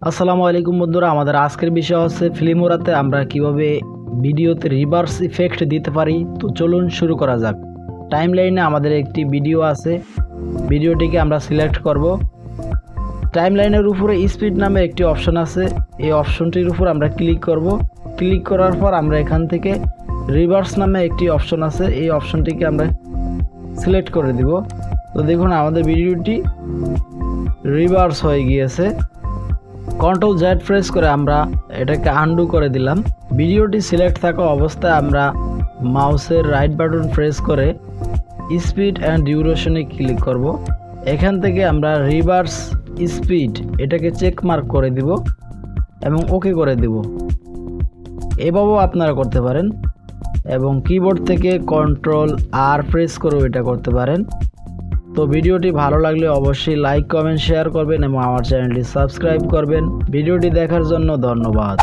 আসসালামু আলাইকুম বন্ধুরা, আমাদের আজকের বিষয় হচ্ছে ফিল্মোরাতে আমরা কিভাবে ভিডিওতে রিভার্স ইফেক্ট দিতে পারি। তো চলুন শুরু করা যাক। টাইমলাইনে আমাদের একটি ভিডিও আছে, ভিডিওটিকে আমরা সিলেক্ট করব। টাইমলাইনের উপরে স্পিড নামে একটি অপশন আছে, এই অপশনটির উপর আমরা ক্লিক করব। ক্লিক করার পর আমরা এখান থেকে রিভার্স নামে একটি অপশন আছে, এই অপশনটিকে আমরা সিলেক্ট করে দিব। তো দেখুন আমাদের ভিডিওটি রিভার্স হয়ে গিয়েছে। কন্ট্রোল জেড প্রেস করে আমরা এটাকে আনডু করে দিলাম। ভিডিওটি সিলেক্ট থাকা অবস্থায় আমরা মাউসের রাইট বাটন প্রেস করে স্পিড অ্যান্ড ডিউরেশনে ক্লিক করব। এখান থেকে আমরা রিভার্স স্পিড এটাকে চেক মার্ক করে দিব এবং ওকে করে দিব। এভাবেও আপনারা করতে পারেন এবং কিবোর্ড থেকে কন্ট্রোল আর প্রেস করেও এটা করতে পারেন। তো ভিডিওটি ভালো লাগলে অবশ্যই লাইক, কমেন্ট, শেয়ার করবেন এবং আমার চ্যানেলটি সাবস্ক্রাইব করবেন। ভিডিওটি দেখার জন্য ধন্যবাদ।